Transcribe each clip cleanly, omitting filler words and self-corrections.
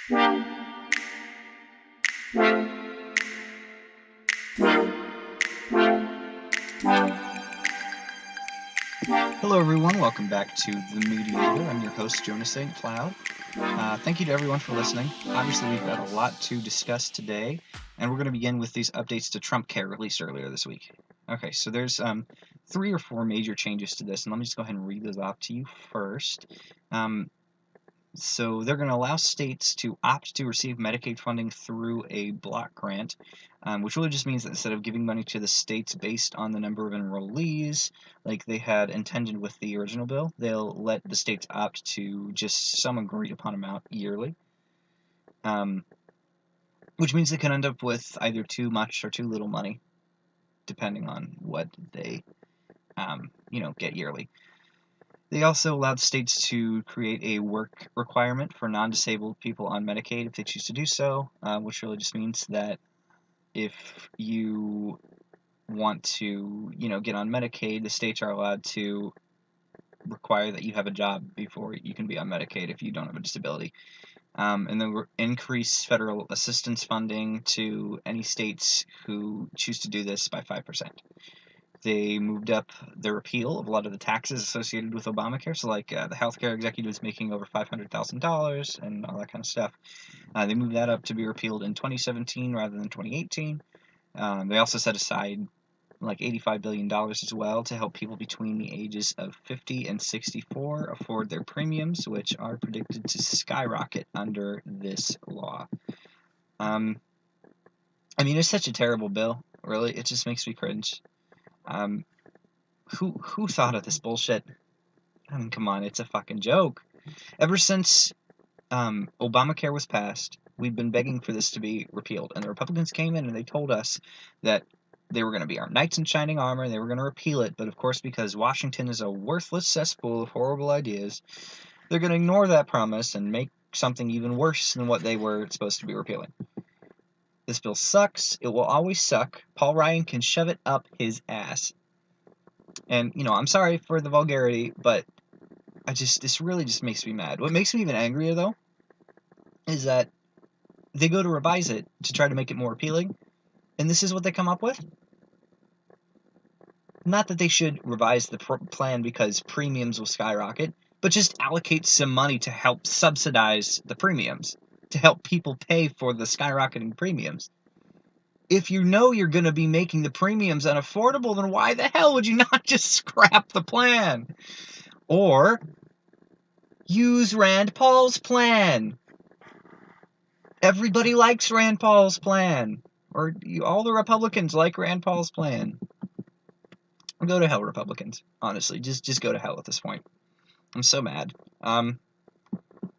Hello everyone, welcome back to The Mediator. I'm your host, Jonah St. Cloud. Thank you to everyone for listening. Obviously, we've got a lot to discuss today, and we're going to begin with these updates to Trumpcare released earlier this week. Okay, so there's 3 or 4 major changes to this, and let me just go ahead and read those off to you first. So they're going to allow states to opt to receive Medicaid funding through a block grant, which really just means that instead of giving money to the states based on the number of enrollees, like they had intended with the original bill, they'll let the states opt to just some agreed upon amount yearly, which means they can end up with either too much or too little money, depending on what they, get yearly. They also allowed states to create a work requirement for non-disabled people on Medicaid if they choose to do so, which really just means that if you want to, get on Medicaid, the states are allowed to require that you have a job before you can be on Medicaid if you don't have a disability. And then increase federal assistance funding to any states who choose to do this by 5%. They moved up the repeal of a lot of the taxes associated with Obamacare, so like the healthcare executives making over $500,000 and all that kind of stuff. They moved that up to be repealed in 2017 rather than 2018. They also set aside like $85 billion as well to help people between the ages of 50 and 64 afford their premiums, which are predicted to skyrocket under this law. It's such a terrible bill, really. It just makes me cringe. Who thought of this bullshit? Come on, it's a fucking joke. Ever since Obamacare was passed, we've been begging for this to be repealed, and the Republicans came in and they told us that they were going to be our knights in shining armor, and they were going to repeal it, but of course, because Washington is a worthless cesspool of horrible ideas, they're going to ignore that promise and make something even worse than what they were supposed to be repealing. This bill sucks. It will always suck. Paul Ryan can shove it up his ass. And, I'm sorry for the vulgarity, but this really just makes me mad. What makes me even angrier, though, is that they go to revise it to try to make it more appealing, and this is what they come up with? Not that they should revise the plan because premiums will skyrocket, but just allocate some money to help subsidize the premiums, to help people pay for the skyrocketing premiums. If you know you're going to be making the premiums unaffordable, then why the hell would you not just scrap the plan? Or use Rand Paul's plan. Everybody likes Rand Paul's plan. Or all the Republicans like Rand Paul's plan. Go to hell, Republicans. Honestly, just go to hell at this point. I'm so mad.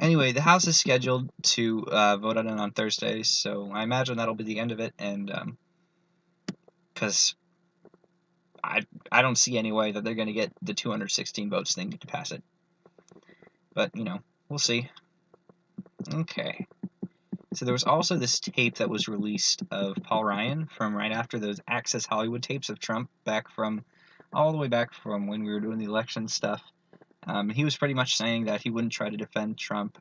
Anyway, the House is scheduled to vote on it on Thursday, so I imagine that'll be the end of it, and because I don't see any way that they're going to get the 216 votes they need to pass it. But, we'll see. Okay. So there was also this tape that was released of Paul Ryan from right after those Access Hollywood tapes of Trump all the way back from when we were doing the election stuff. He was pretty much saying that he wouldn't try to defend Trump.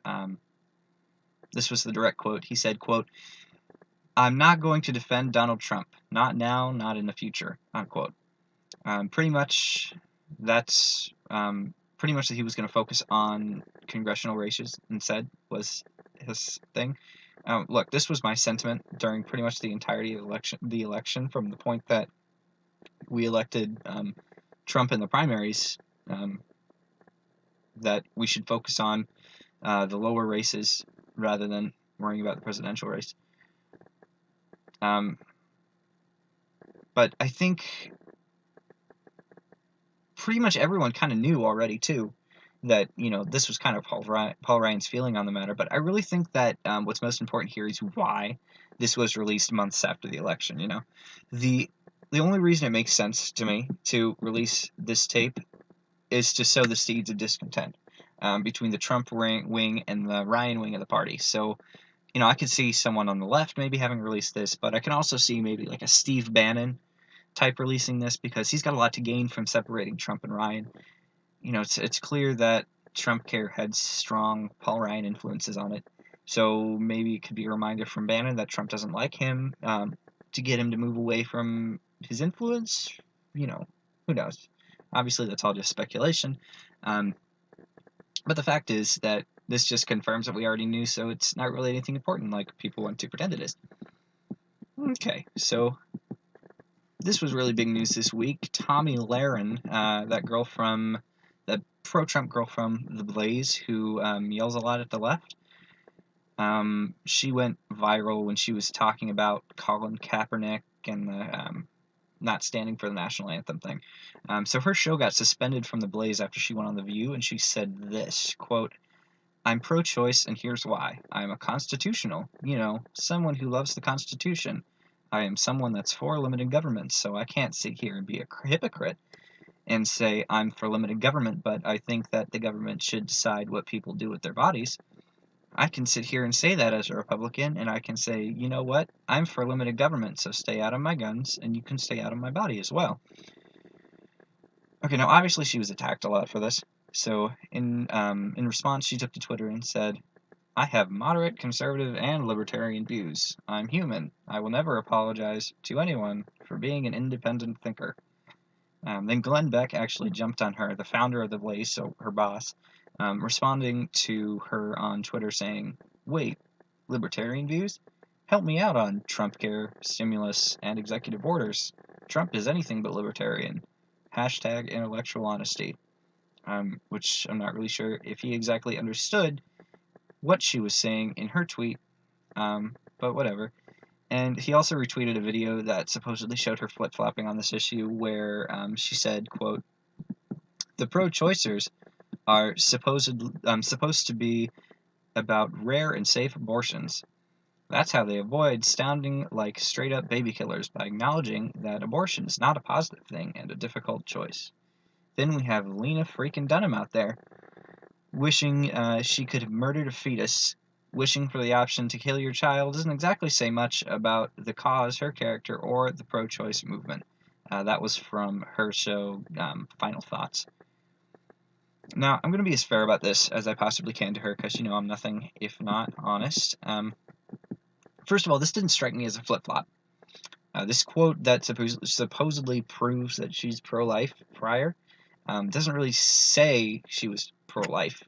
This was the direct quote. He said, quote, "I'm not going to defend Donald Trump. Not now, not in the future," unquote. Pretty much that he was going to focus on congressional races instead was his thing. Look, this was my sentiment during pretty much the entirety of the election, from the point that we elected Trump in the primaries, that we should focus on the lower races rather than worrying about the presidential race. But I think pretty much everyone kind of knew already, too, that, this was kind of Paul Ryan's feeling on the matter. But I really think that what's most important here is why this was released months after the election, The only reason it makes sense to me to release this tape is to sow the seeds of discontent between the Trump wing and the Ryan wing of the party. So, I could see someone on the left maybe having released this, but I can also see maybe like a Steve Bannon type releasing this, because he's got a lot to gain from separating Trump and Ryan. It's clear that Trumpcare had strong Paul Ryan influences on it, So maybe it could be a reminder from Bannon that Trump doesn't like him, to get him to move away from his influence. Who knows? Obviously, that's all just speculation. Um, but the fact is that this just confirms what we already knew, so it's not really anything important like people want to pretend it is. Okay, so this was really big news this week. Tomi Lahren, that girl from the pro-Trump girl from The Blaze, who yells a lot at the left, she went viral when she was talking about Colin Kaepernick and the not standing for the national anthem thing. So her show got suspended from The Blaze after she went on The View, and she said this, quote, "I'm pro-choice, and here's why. I'm a constitutional, someone who loves the Constitution. I am someone that's for limited government, so I can't sit here and be a hypocrite and say I'm for limited government, but I think that the government should decide what people do with their bodies. I can sit here and say that as a Republican, and I can say, you know what? I'm for limited government, so stay out of my guns, and you can stay out of my body as well." Okay, now obviously she was attacked a lot for this. So in response, she took to Twitter and said, "I have moderate, conservative, and libertarian views. I'm human. I will never apologize to anyone for being an independent thinker." Then Glenn Beck actually jumped on her, the founder of The Blaze, so her boss, responding to her on Twitter saying, "Wait, libertarian views? Help me out on Trumpcare, stimulus, and executive orders. Trump is anything but libertarian. Hashtag intellectual honesty." Which I'm not really sure if he exactly understood what she was saying in her tweet, but whatever. And he also retweeted a video that supposedly showed her flip-flopping on this issue, where she said, quote, "The pro-choicers are supposed to be about rare and safe abortions. That's how they avoid sounding like straight-up baby killers, by acknowledging that abortion is not a positive thing and a difficult choice. Then we have Lena freaking Dunham out there, wishing she could have murdered a fetus. Wishing for the option to kill your child doesn't exactly say much about the cause, her character, or the pro-choice movement." That was from her show, Final Thoughts. Now, I'm going to be as fair about this as I possibly can to her, because I'm nothing if not honest. First of all, this didn't strike me as a flip-flop. This quote that supposedly proves that she's pro-life prior doesn't really say she was pro-life.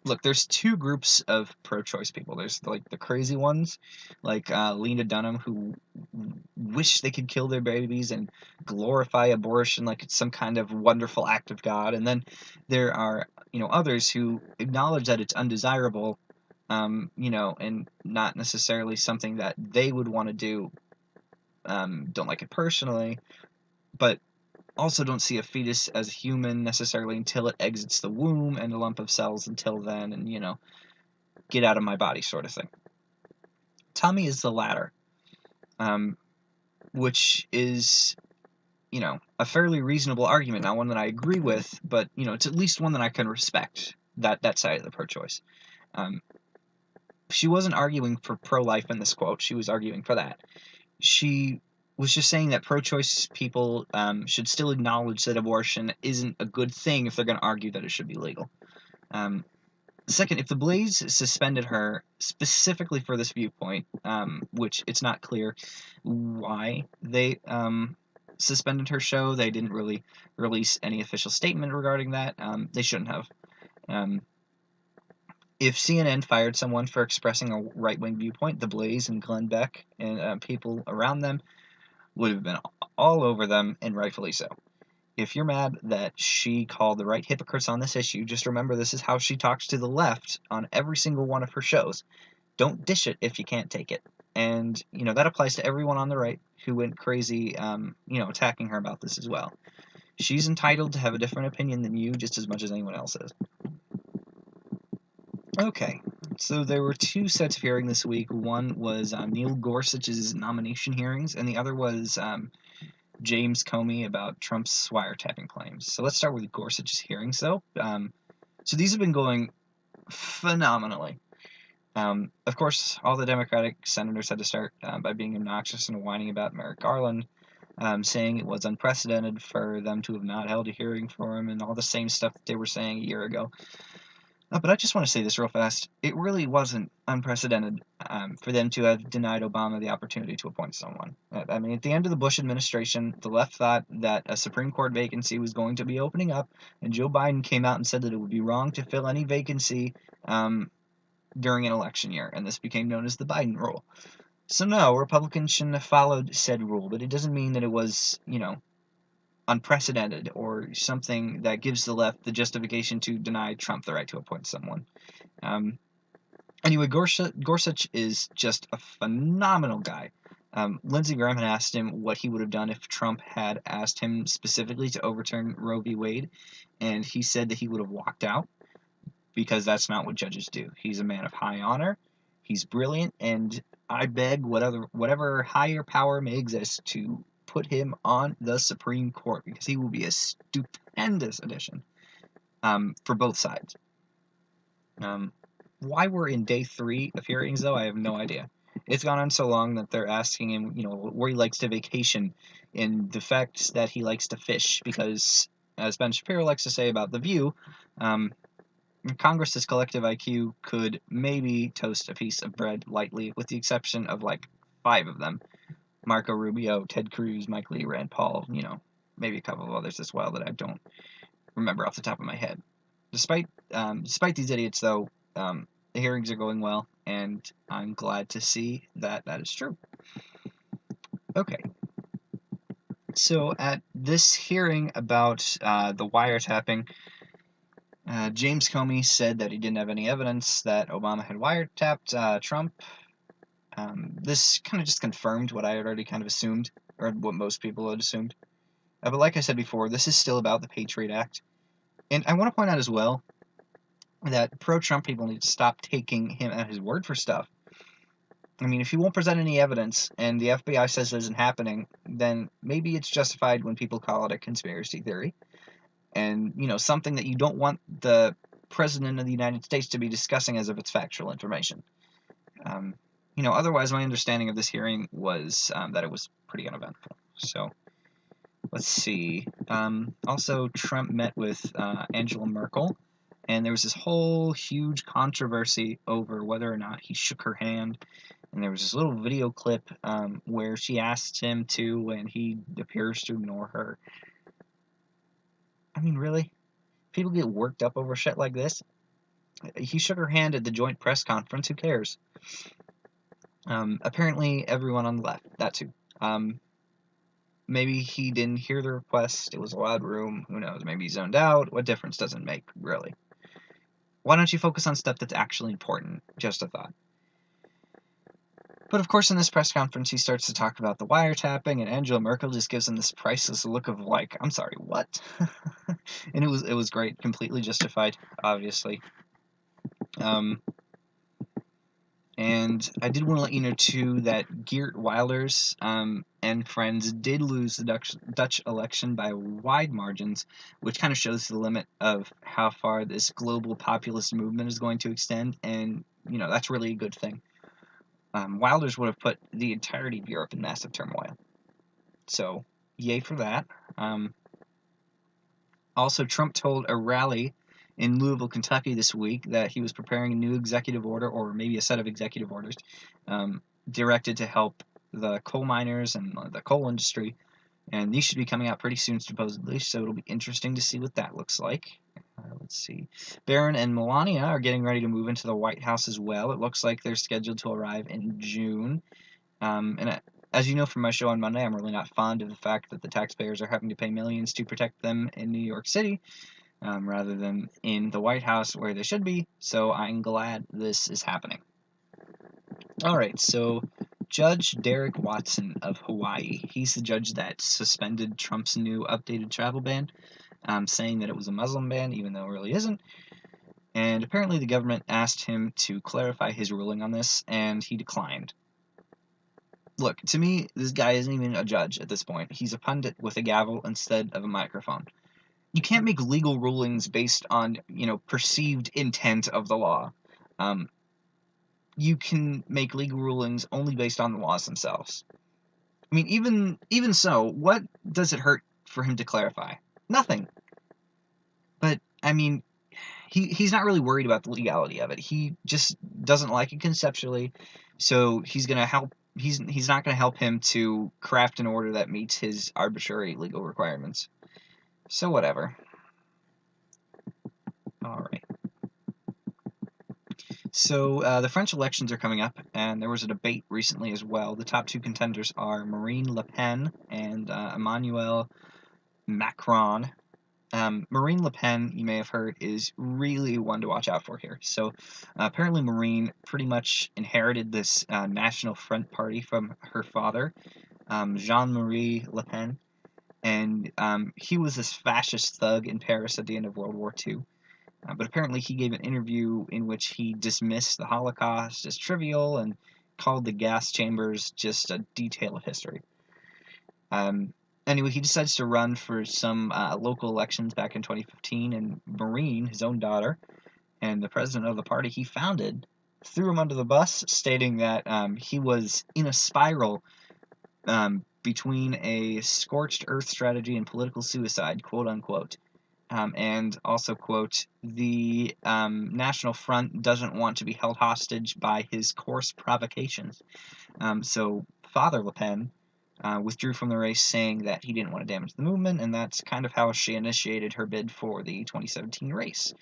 Look, there's two groups of pro-choice people. There's like the crazy ones, like Lena Dunham, who wish they could kill their babies and glorify abortion like it's some kind of wonderful act of God. And then there are, others who acknowledge that it's undesirable, and not necessarily something that they would want to do. Don't like it personally, but also don't see a fetus as human necessarily until it exits the womb, and a lump of cells until then, and get out of my body sort of thing. Tomi is the latter, which is a fairly reasonable argument, not one that I agree with, but it's at least one that I can respect, that side of the pro-choice. She wasn't arguing for pro-life in this quote. She was arguing for that. She was just saying that pro-choice people should still acknowledge that abortion isn't a good thing if they're going to argue that it should be legal. Second, if the Blaze suspended her specifically for this viewpoint, which it's not clear why they suspended her show, they didn't really release any official statement regarding that. They shouldn't have. If CNN fired someone for expressing a right-wing viewpoint, the Blaze and Glenn Beck and people around them would have been all over them, and rightfully so. If you're mad that she called the right hypocrites on this issue, just remember this is how she talks to the left on every single one of her shows. Don't dish it if you can't take it. And, that applies to everyone on the right who went crazy, attacking her about this as well. She's entitled to have a different opinion than you just as much as anyone else is. Okay, so there were two sets of hearings this week. One was Neil Gorsuch's nomination hearings, and the other was James Comey about Trump's wiretapping claims. So let's start with Gorsuch's hearings, though. So these have been going phenomenally. Of course, all the Democratic senators had to start by being obnoxious and whining about Merrick Garland, saying it was unprecedented for them to have not held a hearing for him, and all the same stuff that they were saying a year ago. But I just want to say this real fast. It really wasn't unprecedented for them to have denied Obama the opportunity to appoint someone. I mean, at the end of the Bush administration, the left thought that a Supreme Court vacancy was going to be opening up, and Joe Biden came out and said that it would be wrong to fill any vacancy during an election year, and this became known as the Biden rule. So no, Republicans shouldn't have followed said rule, but it doesn't mean that it was, unprecedented or something that gives the left the justification to deny Trump the right to appoint someone. Anyway, Gorsuch is just a phenomenal guy. Lindsey Graham had asked him what he would have done if Trump had asked him specifically to overturn Roe v. Wade, and he said that he would have walked out because that's not what judges do. He's a man of high honor, he's brilliant, and I beg whatever higher power may exist to put him on the Supreme Court, because he will be a stupendous addition for both sides. Why we're in day 3 of hearings, though, I have no idea. It's gone on so long that they're asking him, where he likes to vacation, and the fact that he likes to fish, because, as Ben Shapiro likes to say about The View, Congress's collective IQ could maybe toast a piece of bread lightly, with the exception of, 5 of them. Marco Rubio, Ted Cruz, Mike Lee, Rand Paul, maybe a couple of others as well that I don't remember off the top of my head. Despite these idiots, though, the hearings are going well, and I'm glad to see that is true. Okay. So at this hearing about the wiretapping, James Comey said that he didn't have any evidence that Obama had wiretapped Trump. This kind of just confirmed what I had already kind of assumed, or what most people had assumed. But like I said before, this is still about the Patriot Act. And I want to point out as well that pro-Trump people need to stop taking him at his word for stuff. I mean, if he won't present any evidence and the FBI says it isn't happening, then maybe it's justified when people call it a conspiracy theory. And, something that you don't want the President of the United States to be discussing as if it's factual information. Otherwise, my understanding of this hearing was that it was pretty uneventful. So, let's see. Also, Trump met with Angela Merkel, and there was this whole huge controversy over whether or not he shook her hand. And there was this little video clip where she asked him to, and he appears to ignore her. I mean, really? People get worked up over shit like this? He shook her hand at the joint press conference. Who cares? Apparently, everyone on the left, that too. Maybe he didn't hear the request. It was a loud room. Who knows? Maybe he zoned out. What difference does it make, really? Why don't you focus on stuff that's actually important? Just a thought. But of course, in this press conference, he starts to talk about the wiretapping, and Angela Merkel just gives him this priceless look of I'm sorry, what? And it was great, completely justified, obviously. And I did want to let you know, too, that Geert Wilders and friends did lose the Dutch election by wide margins, which kind of shows the limit of how far this global populist movement is going to extend, and, that's really a good thing. Wilders would have put the entirety of Europe in massive turmoil. So, yay for that. Also, Trump told a rally in Louisville, Kentucky this week that he was preparing a new executive order, or maybe a set of executive orders, directed to help the coal miners and the coal industry. And these should be coming out pretty soon, supposedly, so it'll be interesting to see what that looks like. Let's see. Barron and Melania are getting ready to move into the White House as well. It looks like they're scheduled to arrive in June. As you know from my show on Monday, I'm really not fond of the fact that the taxpayers are having to pay millions to protect them in New York City, rather than in the White House where they should be, so I'm glad this is happening. Alright, so Judge Derek Watson of Hawaii, he's the judge that suspended Trump's new updated travel ban, saying that it was a Muslim ban, even though it really isn't. And apparently the government asked him to clarify his ruling on this, and he declined. Look, to me, this guy isn't even a judge at this point. He's a pundit with a gavel instead of a microphone. You can't make legal rulings based on, perceived intent of the law. You can make legal rulings only based on the laws themselves. I mean, even so, what does it hurt for him to clarify? Nothing. But, I mean, he's not really worried about the legality of it. He just doesn't like it conceptually, so he's gonna help. He's not gonna help him to craft an order that meets his arbitrary legal requirements. So whatever. All right. So the French elections are coming up, and there was a debate recently as well. The top two contenders are Marine Le Pen and Emmanuel Macron. Marine Le Pen, you may have heard, is really one to watch out for here. So apparently Marine pretty much inherited this National Front Party from her father, Jean-Marie Le Pen, and he was this fascist thug in Paris at the end of World War II. But apparently he gave an interview in which he dismissed the Holocaust as trivial and called the gas chambers just a detail of history. Anyway, he decides to run for some local elections back in 2015, and Marine, his own daughter, and the president of the party he founded, threw him under the bus, stating that he was in a spiral between a scorched earth strategy and political suicide, quote unquote. And also, quote, the National Front doesn't want to be held hostage by his coarse provocations. So Father Le Pen withdrew from the race, saying that he didn't want to damage the movement, and that's kind of how she initiated her bid for the 2017 race.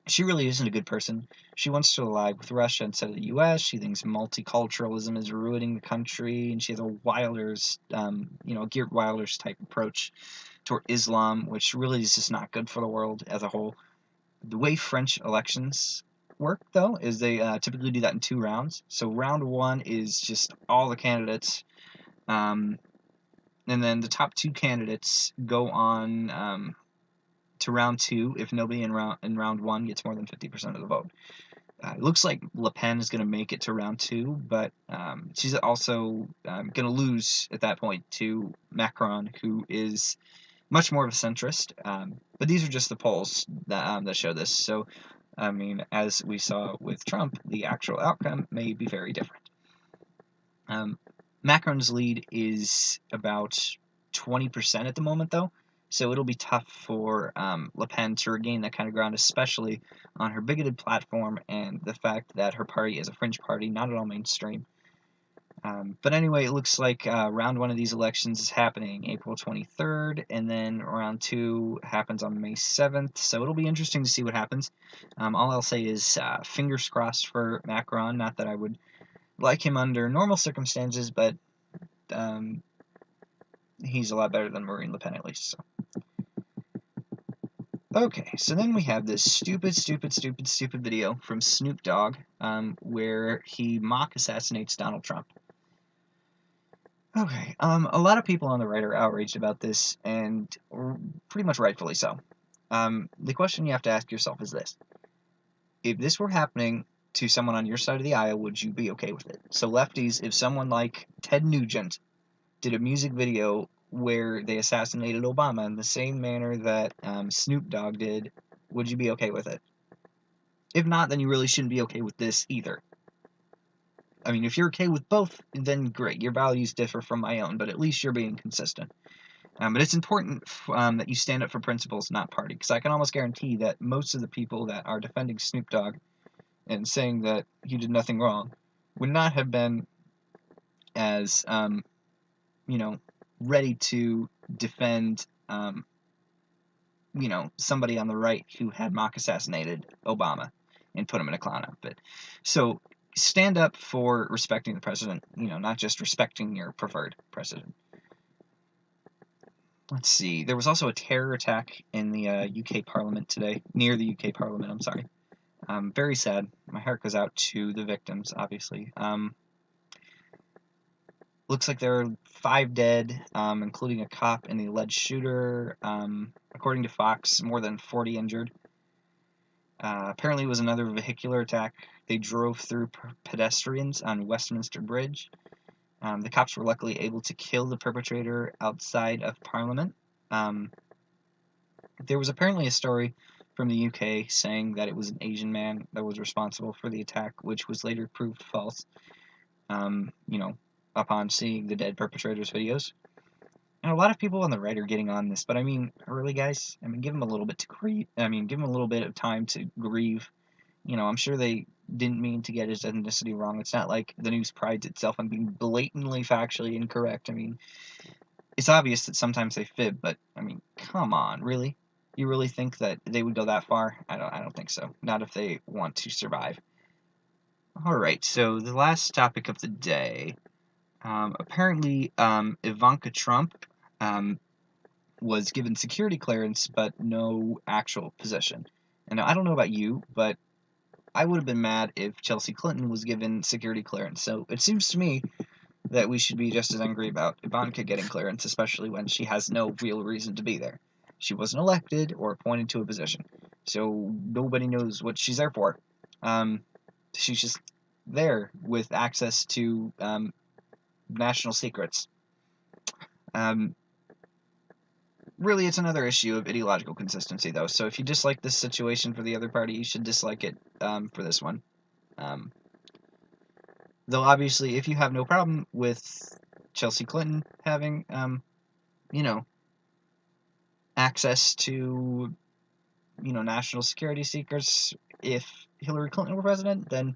She really isn't a good person. She wants to ally with Russia instead of the U.S. She thinks multiculturalism is ruining the country, and she has a Wilders, Geert Wilders type approach toward Islam, which really is just not good for the world as a whole. The way French elections work, though, is they typically do that in 2 rounds. So round 1 is just all the candidates, and then the top 2 candidates go on to round 2 if nobody in round 1 gets more than 50% of the vote. It looks like Le Pen is going to make it to round 2, but she's also going to lose at that point to Macron, who is much more of a centrist. But these are just the polls that show this. So, I mean, as we saw with Trump, the actual outcome may be very different. Macron's lead is about 20% at the moment, though. So it'll be tough for Le Pen to regain that kind of ground, especially on her bigoted platform and the fact that her party is a fringe party, not at all mainstream. But anyway, it looks like round 1 of these elections is happening April 23rd, and then round 2 happens on May 7th, so it'll be interesting to see what happens. All I'll say is fingers crossed for Macron, not that I would like him under normal circumstances, but he's a lot better than Marine Le Pen at least. So. Okay, so then we have this stupid video from Snoop Dogg where he mock assassinates Donald Trump. Okay, a lot of people on the right are outraged about this, and pretty much rightfully so. The question you have to ask yourself is this. If this were happening to someone on your side of the aisle, would you be okay with it? So lefties, if someone like Ted Nugent did a music video where they assassinated Obama in the same manner that Snoop Dogg did, would you be okay with it? If not, then you really shouldn't be okay with this either. I mean, if you're okay with both, then great. Your values differ from my own, but at least you're being consistent. But it's important that you stand up for principles, not party, because I can almost guarantee that most of the people that are defending Snoop Dogg and saying that he did nothing wrong would not have been as, ready to defend, somebody on the right who had mock assassinated Obama and put him in a clown outfit. So stand up for respecting the president, not just respecting your preferred president. Let's see. There was also a terror attack in the UK Parliament today, near the UK Parliament, I'm sorry. Very sad. My heart goes out to the victims, obviously. Looks like there are 5 dead, including a cop and the alleged shooter. According to Fox, more than 40 injured. Apparently it was another vehicular attack. They drove through pedestrians on Westminster Bridge. The cops were luckily able to kill the perpetrator outside of Parliament. There was apparently a story from the UK saying that it was an Asian man that was responsible for the attack, which was later proved false, upon seeing the dead perpetrator's videos. And a lot of people on the right are getting on this, but I mean, really, guys, I mean, give them a little bit to grieve. I mean, give them a little bit of time to grieve. I'm sure they didn't mean to get his ethnicity wrong. It's not like the news prides itself on being blatantly factually incorrect. I mean, it's obvious that sometimes they fib, but I mean, come on, really? You really think that they would go that far? I don't think so. Not if they want to survive. All right, so the last topic of the day. Apparently, Ivanka Trump was given security clearance, but no actual position. And I don't know about you, but I would have been mad if Chelsea Clinton was given security clearance. So it seems to me that we should be just as angry about Ivanka getting clearance, especially when she has no real reason to be there. She wasn't elected or appointed to a position, so nobody knows what she's there for. She's just there with access to national secrets. Really, it's another issue of ideological consistency, though. So if you dislike this situation for the other party, you should dislike it for this one. Though obviously, if you have no problem with Chelsea Clinton having, access to, national security secrets, if Hillary Clinton were president, then,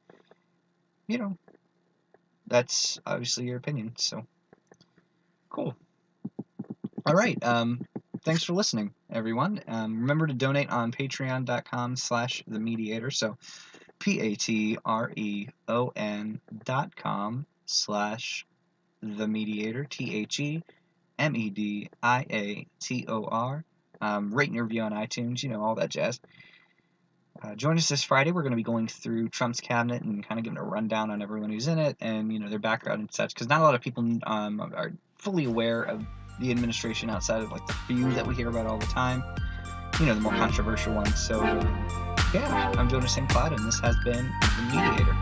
that's obviously your opinion. So, cool. All right. Thanks for listening, everyone. Remember to donate on patreon.com/themediator. So patreon.com/themediator, TheMediator. Rate and review on iTunes, all that jazz. Join us this Friday. We're going to be going through Trump's cabinet and kind of giving a rundown on everyone who's in it and, their background and such, because not a lot of people are fully aware of the administration outside of, the few that we hear about all the time, the more controversial ones. So, yeah, I'm Jonah St. Cloud, and this has been The Mediator.